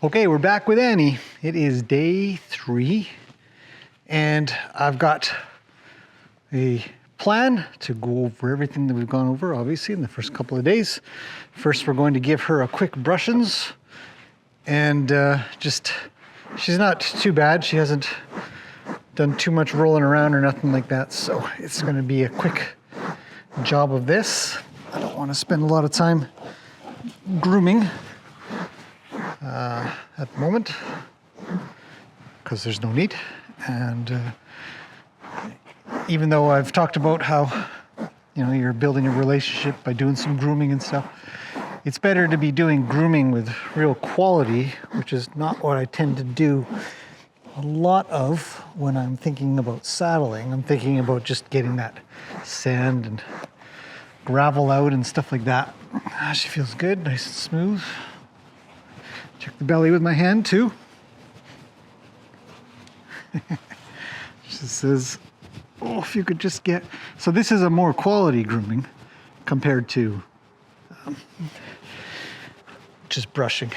Okay, we're back with Annie. It is day 3, and I've got a plan to go over everything that we've gone over, obviously, in the first couple of days. First, we're going to give her a quick brushings, and she's not too bad. She hasn't done too much rolling around or nothing like that, so it's going to be a quick job of this. I don't want to spend a lot of time grooming at the moment because there's no need. And even though I've talked about how you're building a relationship by doing some grooming and stuff, it's better to be doing grooming with real quality, which is not what I tend to do a lot of when I'm thinking about saddling. I'm thinking about just getting that sand and gravel out and stuff like that. She feels good, nice and smooth. Check the belly with my hand too. She says, oh, if you could just get... So this is a more quality grooming compared to just brushing.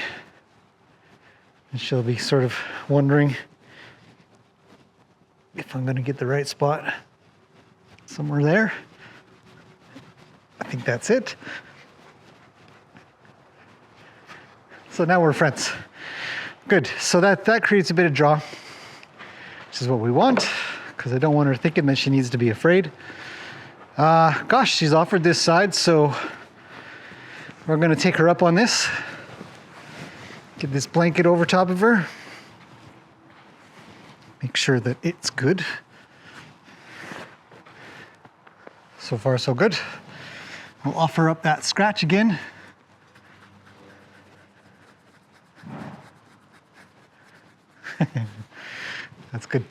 And she'll be sort of wondering if I'm going to get the right spot somewhere there. I think that's it. So now we're friends. Good. So that creates a bit of draw, which is what we want, because I don't want her thinking that she needs to be afraid. Gosh, she's offered this side, so we're going to take her up on this. Get this blanket over top of her. Make sure that it's good. So far, so good. We'll offer up that scratch again. That's good.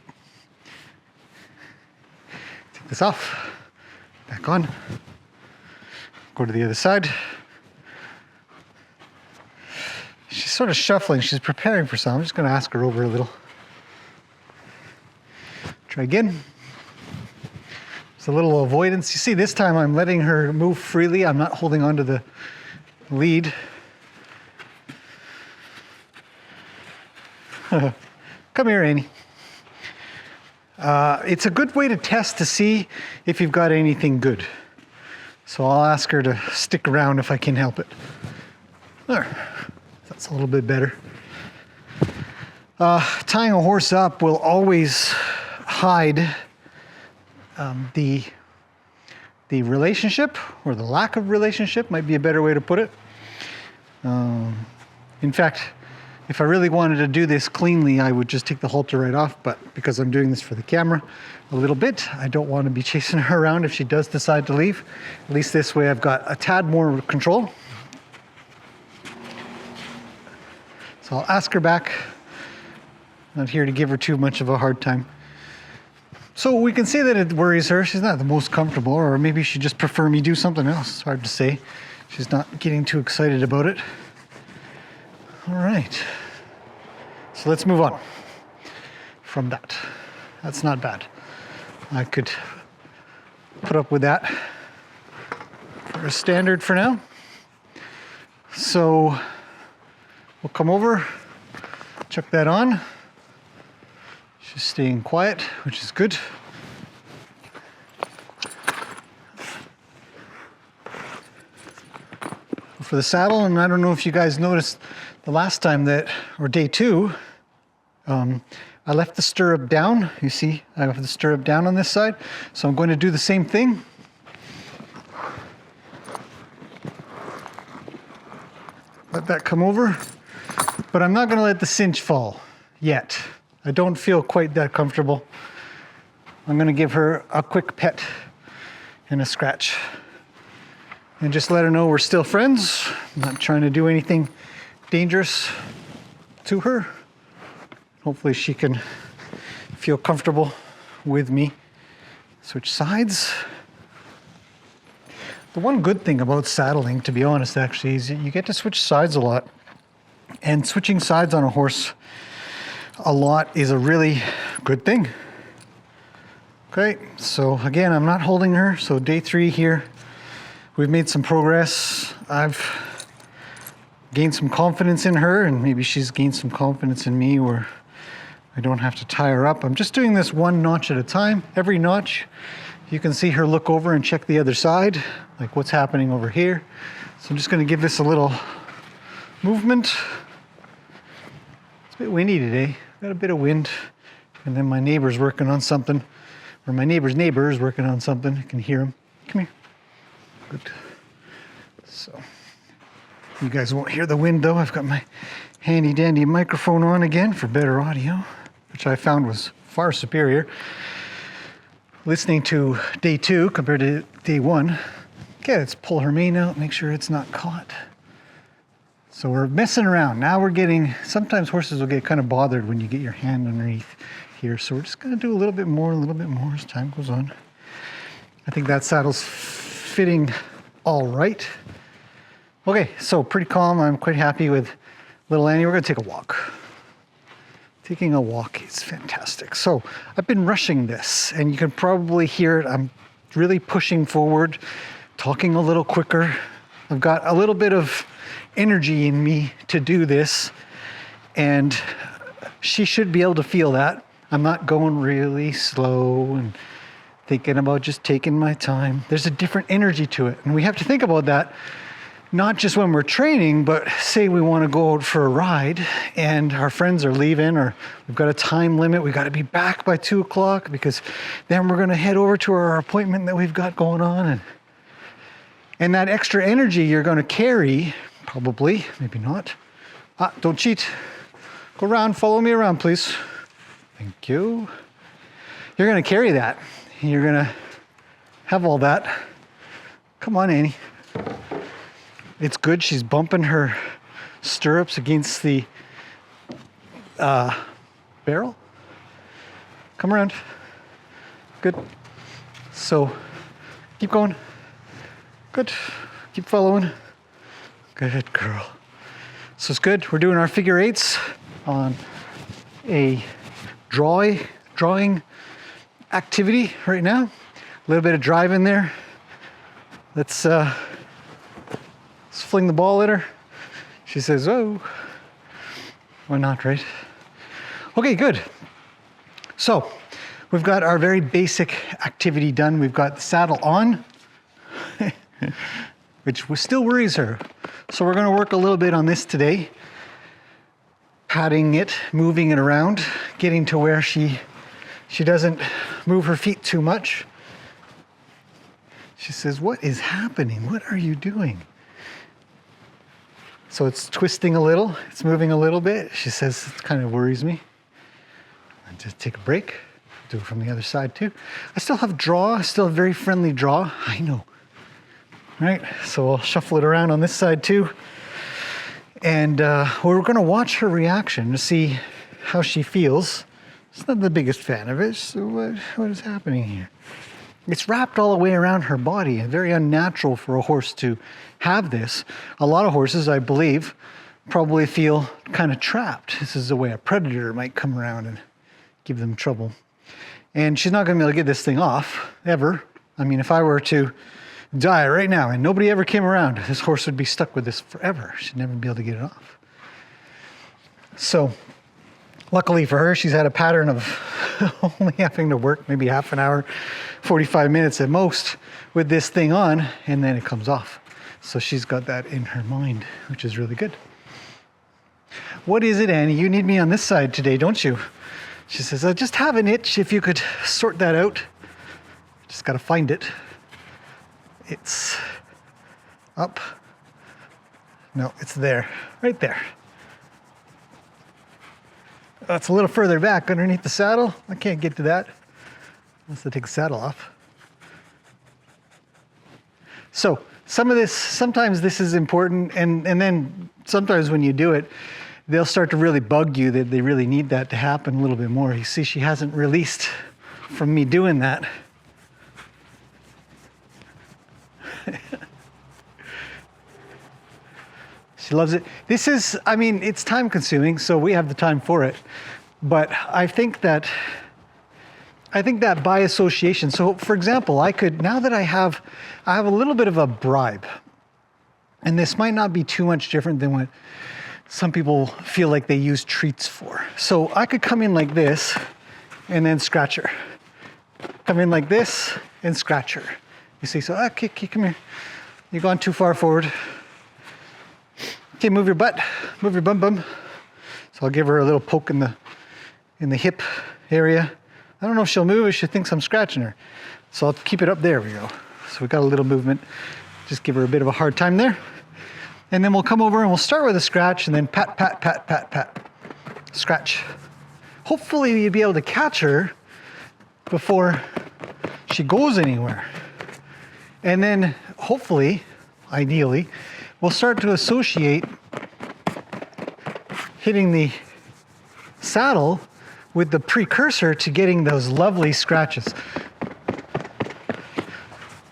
Take this off. Back on. Go to the other side. She's sort of shuffling. She's preparing for something. I'm just going to ask her over a little. Try again. There's a little avoidance. You see, this time I'm letting her move freely. I'm not holding onto the lead. Come here, Annie. It's a good way to test to see if you've got anything good. So I'll ask her to stick around if I can help it. There. That's a little bit better. Tying a horse up will always hide the relationship, or the lack of relationship might be a better way to put it. In fact, if I really wanted to do this cleanly, I would just take the halter right off, but because I'm doing this for the camera a little bit, I don't want to be chasing her around if she does decide to leave. At least this way I've got a tad more control. So I'll ask her back. Not here to give her too much of a hard time. So we can say that it worries her. She's not the most comfortable, or maybe she just prefer me do something else. It's hard to say. She's not getting too excited about it. All right. So let's move on from that. That's not bad. I could put up with that for a standard for now. So we'll come over, chuck that on. She's staying quiet, which is good. For the saddle, and I don't know if you guys noticed the last time or day 2, I left the stirrup down. You see, I have the stirrup down on this side. So I'm going to do the same thing. Let that come over. But I'm not going to let the cinch fall yet. I don't feel quite that comfortable. I'm going to give her a quick pet and a scratch. And just let her know we're still friends. I'm not trying to do anything dangerous to her. Hopefully she can feel comfortable with me. Switch sides. The one good thing about saddling, to be honest, actually, is you get to switch sides a lot. And switching sides on a horse a lot is a really good thing. Okay, so again, I'm not holding her. So day 3 here. We've made some progress. I've gain some confidence in her, and maybe she's gained some confidence in me where I don't have to tie her up. I'm just doing this one notch at a time. Every notch, you can see her look over and check the other side, like what's happening over here. So I'm just going to give this a little movement. It's a bit windy today. Got a bit of wind. And then my neighbor's working on something, or my neighbor's neighbor is working on something. I can hear him. Come here. Good. So you guys won't hear the wind though. I've got my handy dandy microphone on again for better audio, which I found was far superior. Listening to day 2 compared to day 1. Okay, let's pull her mane out, make sure it's not caught. So we're messing around. Now we're getting, sometimes horses will get kind of bothered when you get your hand underneath here. So we're just gonna do a little bit more as time goes on. I think that saddle's fitting all right. Okay, so pretty calm. I'm quite happy with little Annie. We're gonna take a walk. Taking a walk is fantastic. So I've been rushing this, and you can probably hear it. I'm really pushing forward, talking a little quicker. I've got a little bit of energy in me to do this, and she should be able to feel that. I'm not going really slow and thinking about just taking my time. There's a different energy to it, and we have to think about that. Not just when we're training, but say we want to go out for a ride and our friends are leaving, or we've got a time limit. We got to be back by 2 o'clock because then we're going to head over to our appointment that we've got going on. And that extra energy you're going to carry, probably, maybe not. Don't cheat. Go around, follow me around, please. Thank you. You're going to carry that. You're going to have all that. Come on, Annie. It's good. She's bumping her stirrups against the barrel. Come around. Good. So keep going. Good. Keep following. Good girl. So it's good. We're doing our figure 8s on a drawing activity right now. A little bit of drive in there. Let's fling the ball at her. She says, oh, why not, right? Okay, good. So we've got our very basic activity done. We've got the saddle on, which still worries her. So we're gonna work a little bit on this today. Patting it, moving it around, getting to where she doesn't move her feet too much. She says, what is happening? What are you doing? So it's twisting a little, it's moving a little bit. She says, it kind of worries me. And just take a break, do it from the other side too. I still have draw, still a very friendly draw. I know, right? So I'll shuffle it around on this side too. And we're gonna watch her reaction to see how she feels. She's not the biggest fan of it, so what is happening here? It's wrapped all the way around her body, and very unnatural for a horse to have this. A lot of horses, I believe, probably feel kind of trapped. This is the way a predator might come around and give them trouble. And she's not going to be able to get this thing off, ever. I mean, if I were to die right now and nobody ever came around, this horse would be stuck with this forever. She'd never be able to get it off. So, luckily for her, she's had a pattern of only having to work maybe half an hour, 45 minutes at most with this thing on, and then it comes off. So she's got that in her mind, which is really good. What is it, Annie? You need me on this side today, don't you? She says, I just have an itch. If you could sort that out. Just got to find it. It's up. No, it's there. Right there. It's a little further back underneath the saddle. I can't get to that unless I take the saddle off. So sometimes this is important, and then sometimes when you do it, they'll start to really bug you that they really need that to happen a little bit more. You see, she hasn't released from me doing that. She loves it. This is, I mean, it's time consuming, so we have the time for it. But I think that by association, so for example, I could, now that I have a little bit of a bribe. And this might not be too much different than what some people feel like they use treats for. So I could come in like this and then scratch her. Come in like this and scratch her. You see, so okay, come here. You've gone too far forward. Okay, move your butt, move your bum. So I'll give her a little poke in the hip area. I don't know if she'll move if she thinks I'm scratching her. So I'll keep it up. There we go. So we got a little movement. Just give her a bit of a hard time there. And then we'll come over and we'll start with a scratch and then pat, pat, pat, pat, pat. Scratch. Hopefully you'll be able to catch her before she goes anywhere. And then hopefully, ideally, we'll start to associate hitting the saddle with the precursor to getting those lovely scratches.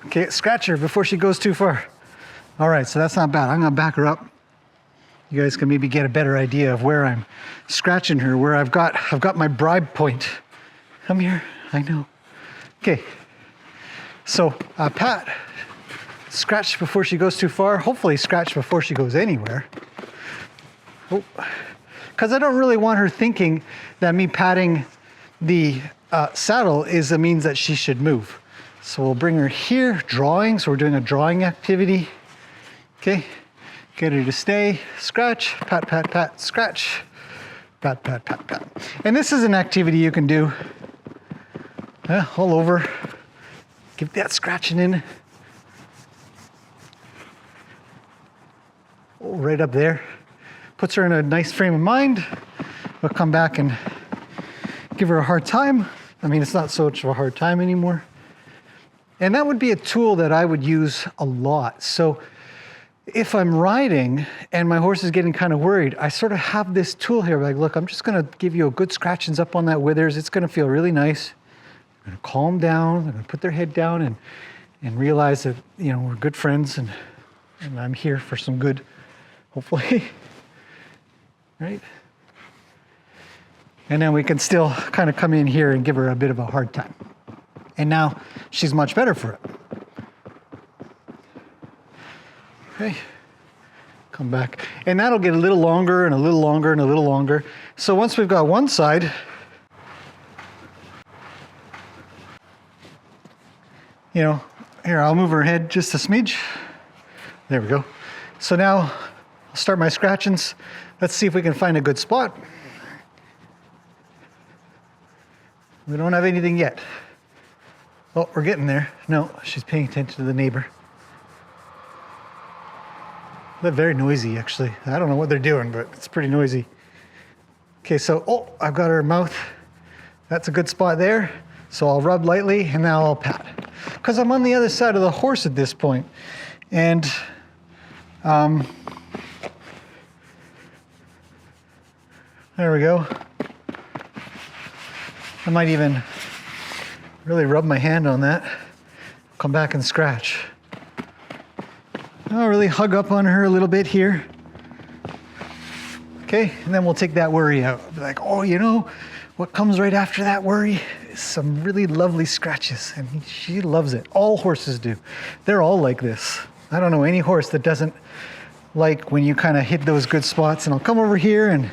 Okay, scratch her before she goes too far. All right, so that's not bad. I'm gonna back her up. You guys can maybe get a better idea of where I'm scratching her, where I've got my bribe point. Come here, I know. Okay, so pat, scratch before she goes too far. Hopefully scratch before she goes anywhere. Oh, because I don't really want her thinking that me patting the saddle is a means that she should move. So we'll bring her here, drawing. So we're doing a drawing activity. Okay, get her to stay, scratch, pat, pat, pat, scratch, pat, pat, pat, pat. And this is an activity you can do all over. Get that scratching in. Oh, right up there. Puts her in a nice frame of mind. We'll come back and give her a hard time. I mean, it's not so much of a hard time anymore. And that would be a tool that I would use a lot. So if I'm riding and my horse is getting kind of worried, I sort of have this tool here. Like, look, I'm just going to give you a good scratchings up on that withers. It's going to feel really nice. I'm going to calm down. They're going to put their head down and realize that, you know, we're good friends and I'm here for some good, hopefully. Right? And then we can still kind of come in here and give her a bit of a hard time. And now she's much better for it. Okay, come back. And that'll get a little longer and a little longer and a little longer. So once we've got one side, you know, here, I'll move her head just a smidge. There we go. So now I'll start my scratchings. Let's see if we can find a good spot. We don't have anything yet. Oh, we're getting there. No, she's paying attention to the neighbor. They're very noisy, actually. I don't know what they're doing, but it's pretty noisy. Okay, so, oh, I've got her mouth. That's a good spot there. So I'll rub lightly and now I'll pat. Because I'm on the other side of the horse at this point. And there we go. I might even really rub my hand on that. Come back and scratch. I'll really hug up on her a little bit here. Okay, and then we'll take that worry out. Be like, oh, you know, what comes right after that worry is some really lovely scratches. And she loves it. All horses do. They're all like this. I don't know any horse that doesn't like when you kind of hit those good spots. And I'll come over here and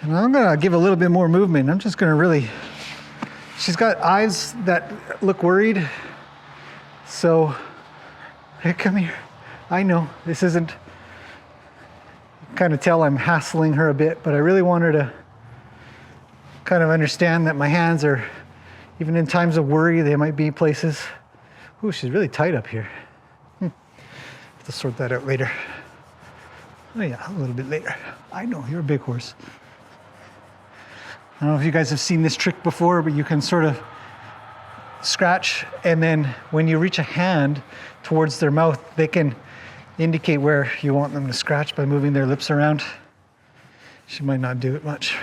I'm gonna give a little bit more movement. I'm just gonna really, she's got eyes that look worried. So, hey, come here. I know this isn't, kind of tell I'm hassling her a bit, but I really want her to kind of understand that my hands are, even in times of worry, they might be places. Ooh, she's really tight up here. Have to sort that out later. Oh yeah, a little bit later. I know, you're a big horse. I don't know if you guys have seen this trick before, but you can sort of scratch, and then when you reach a hand towards their mouth, they can indicate where you want them to scratch by moving their lips around. She might not do it much.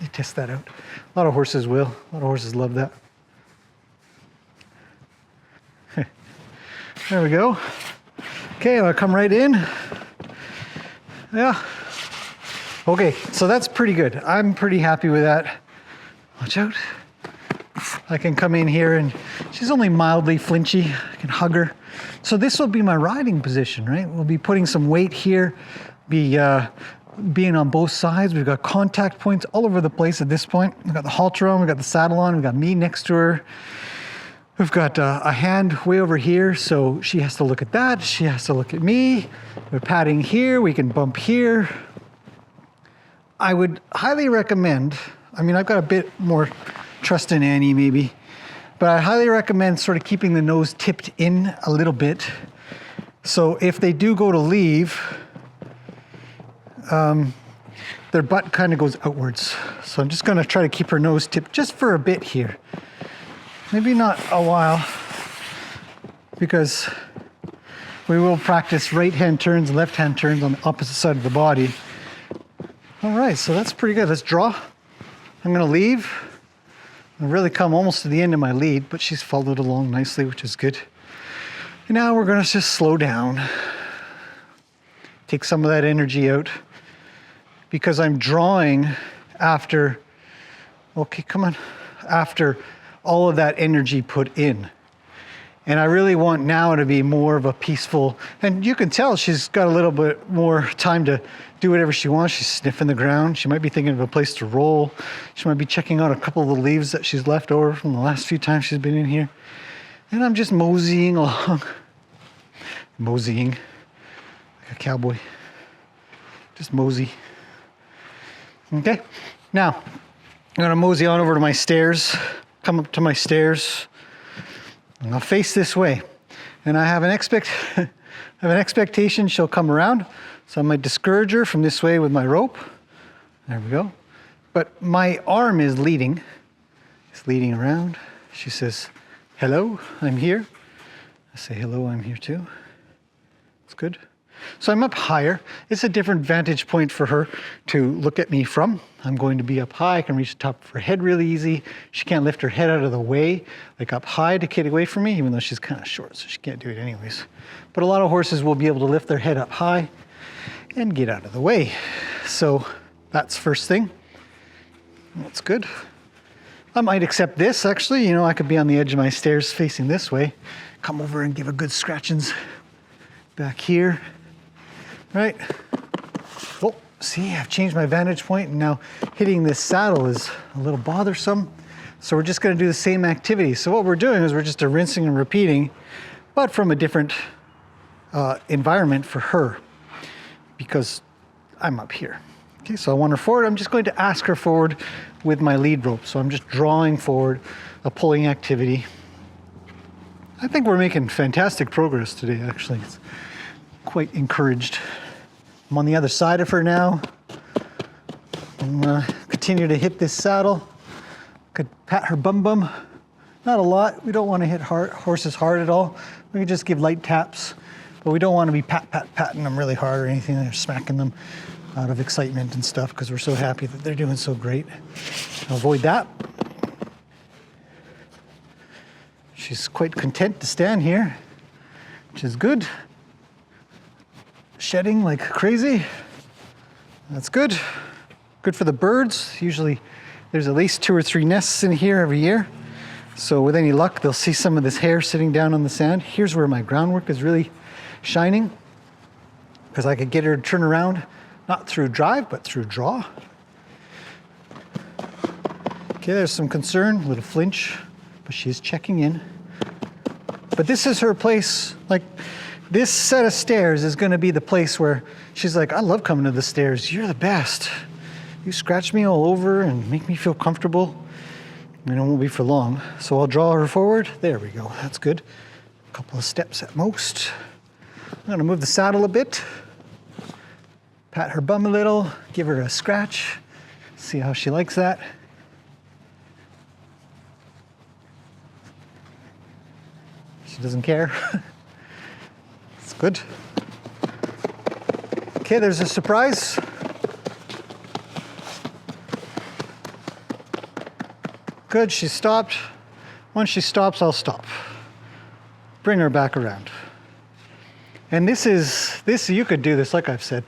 You test that out. A lot of horses will. A lot of horses love that. There we go. Okay, I'll come right in. Yeah. Okay, so that's pretty good. I'm pretty happy with that. Watch out. I can come in here and she's only mildly flinchy. I can hug her. So this will be my riding position, right? We'll be putting some weight here, being on both sides. We've got contact points all over the place at this point. We've got the halter on, we've got the saddle on, we've got me next to her. We've got a hand way over here, so she has to look at that. She has to look at me. We're patting here, we can bump here. I would highly recommend, I mean, I've got a bit more trust in Annie maybe, but I highly recommend sort of keeping the nose tipped in a little bit. So if they do go to leave, their butt kind of goes outwards. So I'm just gonna try to keep her nose tipped just for a bit here. Maybe not a while, because we will practice right-hand turns, left-hand turns on the opposite side of the body. All right, so that's pretty good. Let's draw. I'm gonna leave. I've really come almost to the end of my lead, but she's followed along nicely, which is good. And now we're gonna just slow down. Take some of that energy out, because I'm drawing after, okay, come on, after all of that energy put in. And I really want now to be more of a peaceful, and you can tell she's got a little bit more time to do whatever she wants. She's sniffing the ground. She might be thinking of a place to roll. She might be checking out a couple of the leaves that she's left over from the last few times she's been in here. And I'm just moseying along. Moseying, like a cowboy. Just mosey. Okay, now I'm gonna mosey on over to my stairs. Come up to my stairs, and I'll face this way. And I have an expectation she'll come around, so I might discourage her from this way with my rope. There we go. But my arm is leading. It's leading around. She says, hello, I'm here. I say, hello, I'm here too. It's good. So I'm up higher. It's a different vantage point for her to look at me from. I'm going to be up high. I can reach the top of her head really easy. She can't lift her head out of the way, like up high to get away from me, even though she's kind of short, so she can't do it anyways. But a lot of horses will be able to lift their head up high and get out of the way. So that's first thing. That's good. I might accept this, actually. You know, I could be on the edge of my stairs facing this way. Come over and give a good scratchings back here. Right? Oh, see, I've changed my vantage point, and now hitting this saddle is a little bothersome. So we're just going to do the same activity. So what we're doing is we're just rinsing and repeating, but from a different environment for her, because I'm up here. Okay, so I want her forward. I'm just going to ask her forward with my lead rope. So I'm just drawing forward, a pulling activity. I think we're making fantastic progress today, actually. It's quite encouraged. I'm on the other side of her now. I'm gonna continue to hit this saddle. Could pat her bum bum. Not a lot. We don't want to hit horses hard at all. We can just give light taps, but we don't want to be patting them really hard or anything. They're smacking them out of excitement and stuff because we're so happy that they're doing so great. Avoid that. She's quite content to stand here, which is good. Shedding like crazy. That's good. Good for the birds. Usually there's at least 2 or 3 nests in here every year. So with any luck, they'll see some of this hair sitting down on the sand. Here's where my groundwork is really shining, because I could get her to turn around, not through drive, but through draw. Okay, there's some concern, a little flinch, but she's checking in. But this is her place. Like, this set of stairs is going to be the place where she's like, I love coming to the stairs. You're the best. You scratch me all over and make me feel comfortable. And it won't be for long. So I'll draw her forward. There we go. That's good. A couple of steps at most. I'm going to move the saddle a bit. Pat her bum a little. Give her a scratch. See how she likes that. She doesn't care. It's good. Okay, there's a surprise. Good, she stopped. Once she stops, I'll stop. Bring her back around. And this, you could do this, like I've said,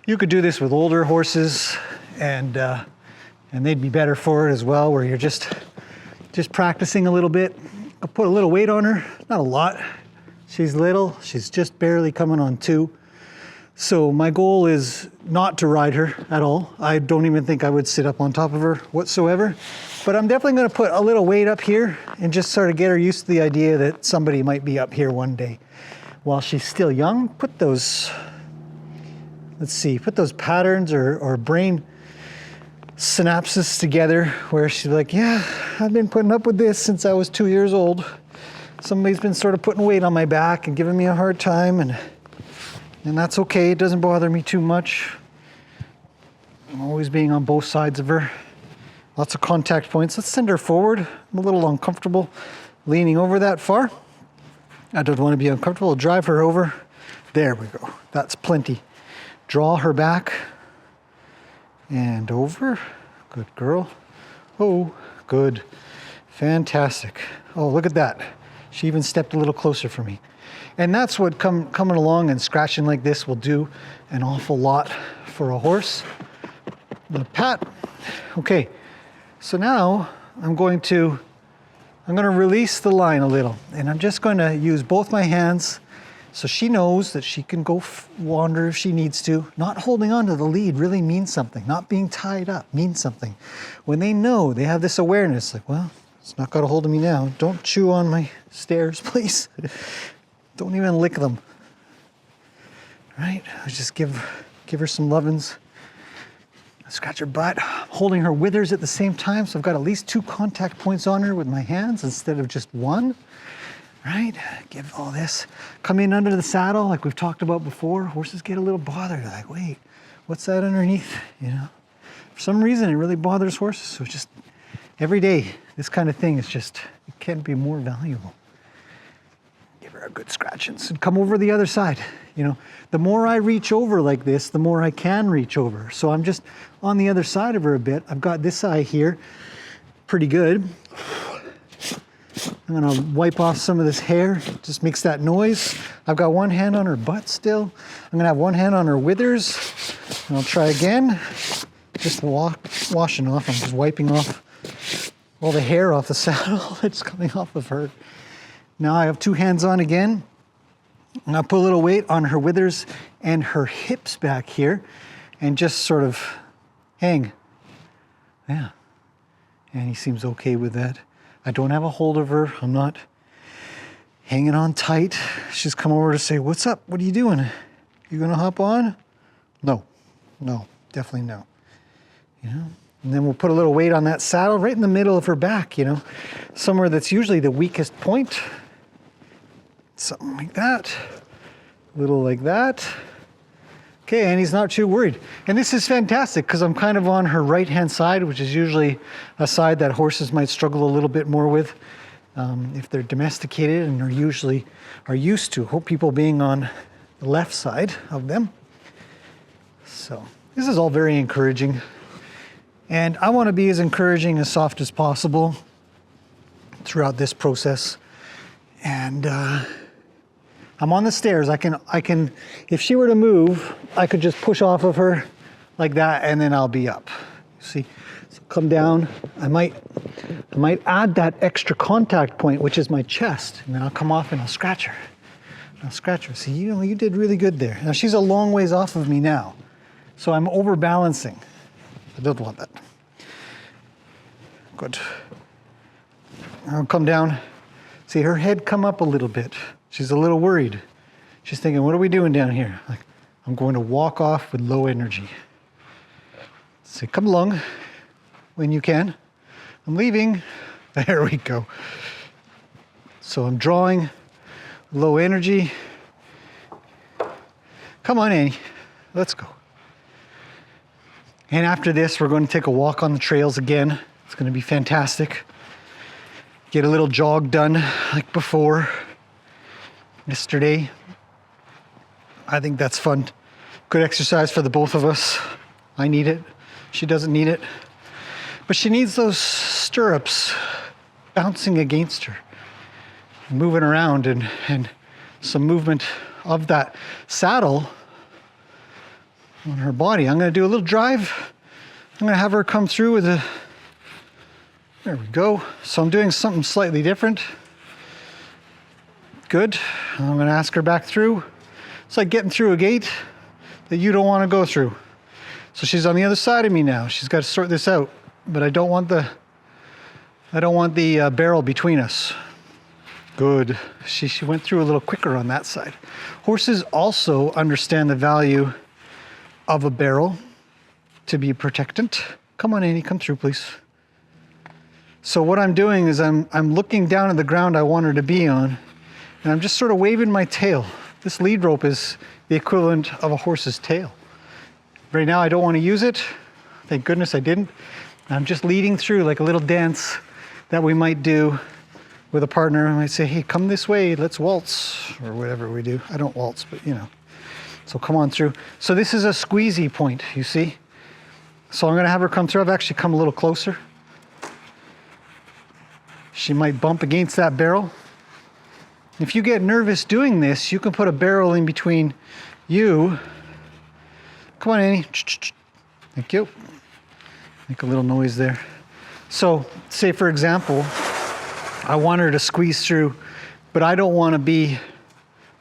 you could do this with older horses, and they'd be better for it as well, where you're just just practicing a little bit. I'll put a little weight on her, not a lot. She's little, she's just barely coming on 2. So my goal is not to ride her at all. I don't even think I would sit up on top of her whatsoever. But I'm definitely gonna put a little weight up here and just sort of get her used to the idea that somebody might be up here one day. While she's still young, put those, let's see, put those patterns or brain synapses together where she's like, yeah, I've been putting up with this since I was 2 years old. Somebody's been sort of putting weight on my back and giving me a hard time, and that's okay. It doesn't bother me too much. I'm always being on both sides of her. Lots of contact points. Let's send her forward. I'm a little uncomfortable leaning over that far. I don't want to be uncomfortable. I'll drive her over. There we go. That's plenty. Draw her back and over. Good girl. Oh, good. Fantastic. Oh, look at that. She even stepped a little closer for me. And that's what coming along and scratching like this will do an awful lot for a horse. The pat. Okay, so now I'm going to release the line a little, and I'm just going to use both my hands so she knows that she can go wander if she needs to. Not holding on to the lead really means something. Not being tied up means something. When they know, they have this awareness, like, well, it's not got a hold of me now. Don't chew on my stairs, please. Don't even lick them. Right? I just give her some lovin's. Scratch her butt, holding her withers at the same time, so I've got at least 2 contact points on her with my hands instead of just 1. Right? Give all this. Come in under the saddle, like we've talked about before. Horses get a little bothered. They're like, wait, what's that underneath? You know? For some reason, it really bothers horses. So just every day, this kind of thing is just, it can't be more valuable. Give her a good scratch and come over the other side. You know, the more I reach over like this, the more I can reach over. So I'm just on the other side of her a bit. I've got this eye here pretty good. I'm gonna wipe off some of this hair, just makes that noise. I've got one hand on her butt still. I'm gonna have one hand on her withers, and I'll try again. Just washing off, I'm just wiping off all the hair off the saddle that's coming off of her. Now I have 2 hands on again. And I'll put a little weight on her withers and her hips back here and just sort of hang. Yeah. And he seems okay with that. I don't have a hold of her. I'm not hanging on tight. She's come over to say, what's up? What are you doing? You gonna hop on? No, definitely no. You know? And then we'll put a little weight on that saddle right in the middle of her back, you know, somewhere that's usually the weakest point. Something like that, a little like that. Okay, and he's not too worried. And this is fantastic because I'm kind of on her right-hand side, which is usually a side that horses might struggle a little bit more with if they're domesticated and are used to people being on the left side of them. So this is all very encouraging. And I want to be as encouraging, as soft as possible throughout this process. And I'm on the stairs. I can, if she were to move, I could just push off of her like that, and then I'll be up. See, so come down. I might add that extra contact point, which is my chest, and then I'll come off and I'll scratch her. I'll scratch her. See, you did really good there. Now she's a long ways off of me now, so I'm overbalancing. I don't want that. Good. I'll come down. See her head come up a little bit. She's a little worried. She's thinking, what are we doing down here? Like, I'm going to walk off with low energy. Say, come along when you can. I'm leaving. There we go. So I'm drawing low energy. Come on, Annie. Let's go. And after this, we're going to take a walk on the trails again. It's going to be fantastic. Get a little jog done like before. Yesterday. I think that's fun. Good exercise for the both of us. I need it. She doesn't need it. But she needs those stirrups bouncing against her, moving around, and some movement of that saddle on her body. I'm going to do a little drive. I'm going to have her come through with There we go. So I'm doing something slightly different. Good. I'm going to ask her back through. It's like getting through a gate that you don't want to go through. So she's on the other side of me now. She's got to sort this out, but I don't want the barrel between us. Good. She went through a little quicker on that side. Horses also understand the value of a barrel to be a protectant. Come on, Annie, come through, please. So what I'm doing is I'm looking down at the ground I want her to be on, and I'm just sort of waving my tail. This lead rope is the equivalent of a horse's tail. Right now I don't want to use it. Thank goodness I didn't. I'm just leading through like a little dance that we might do with a partner. I might say, hey, come this way, let's waltz, or whatever we do. I don't waltz, but you know. So come on through. So this is a squeezy point, you see? So I'm gonna have her come through. I've actually come a little closer. She might bump against that barrel. If you get nervous doing this, you can put a barrel in between you. Come on, Annie. Thank you. Make a little noise there. So, say for example, I want her to squeeze through, but I don't want to be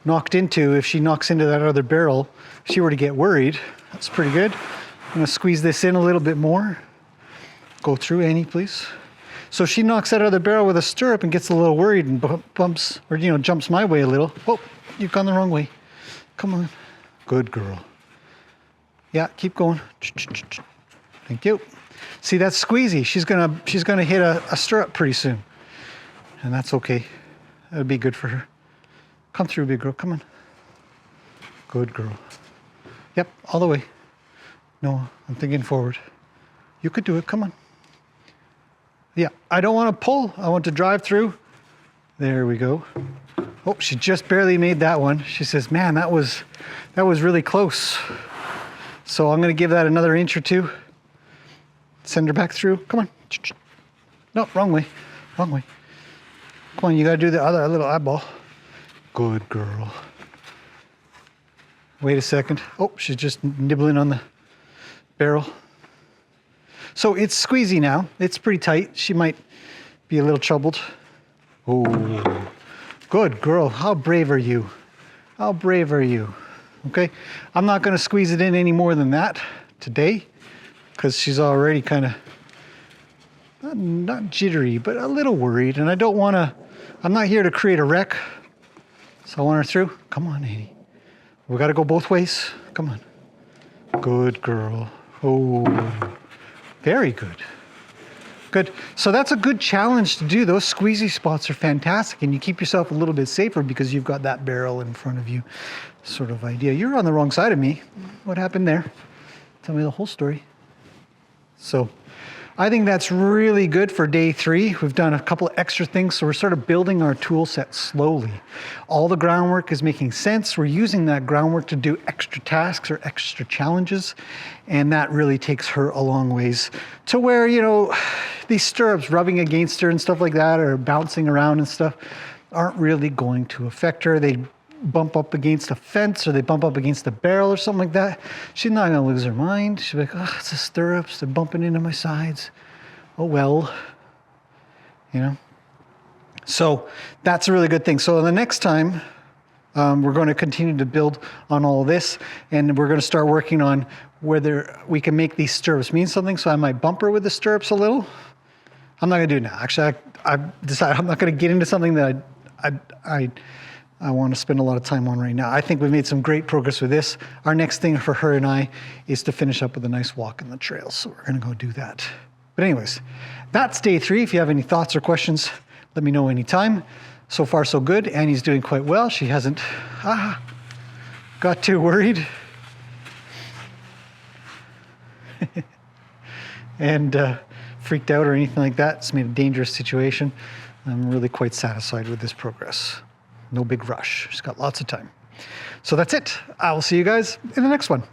knocked into. If she knocks into that other barrel, if she were to get worried, that's pretty good. I'm going to squeeze this in a little bit more. Go through, Annie, please. So she knocks that other barrel with a stirrup and gets a little worried and bumps, or jumps my way a little. Oh, you've gone the wrong way. Come on. Good girl. Yeah, keep going. Thank you. See, that's squeezy. She's gonna hit a stirrup pretty soon. And that's okay. That'll be good for her. Come through, big girl, come on. Good girl. Yep, all the way. No, I'm thinking forward. You could do it, come on. Yeah, I don't want to pull, I want to drive through. There we go. Oh, she just barely made that one. She says, man, that was really close. So I'm gonna give that another inch or two. Send her back through, come on. No, wrong way, wrong way. Come on, you gotta do the other little eyeball. Good girl. Wait a second. Oh, she's just nibbling on the barrel. So it's squeezy now. It's pretty tight. She might be a little troubled. Oh, good girl. How brave are you? How brave are you? Okay, I'm not gonna squeeze it in any more than that today because she's already kind of, not jittery, but a little worried. And I don't wanna, I'm not here to create a wreck. So I want her through. Come on, Annie. We gotta go both ways. Come on. Good girl. Oh, very good. Good. So that's a good challenge to do. Those squeezy spots are fantastic, and you keep yourself a little bit safer because you've got that barrel in front of you, sort of idea. You're on the wrong side of me. What happened there? Tell me the whole story. So I think that's really good for day 3. We've done a couple of extra things, so we're sort of building our tool set slowly. All the groundwork is making sense. We're using that groundwork to do extra tasks or extra challenges, and that really takes her a long ways to where, these stirrups rubbing against her and stuff like that, or bouncing around and stuff, aren't really going to affect her. They bump up against a fence or they bump up against a barrel or something like that, she's not going to lose her mind. She'll be like, oh, it's the stirrups. They're bumping into my sides. Oh, well, So that's a really good thing. So the next time, we're going to continue to build on all this, and we're going to start working on whether we can make these stirrups mean something. So I might bump her with the stirrups a little. I'm not going to do it now. Actually, I've decided I'm not going to get into something that I want to spend a lot of time on right now. I think we've made some great progress with this. Our next thing for her and I is to finish up with a nice walk in the trails. So we're going to go do that. But anyways, that's day 3. If you have any thoughts or questions, let me know anytime. So far, so good. Annie's doing quite well. She hasn't got too worried. and freaked out or anything like that. It's made a dangerous situation. I'm really quite satisfied with this progress. No big rush. She's got lots of time. So that's it. I will see you guys in the next one.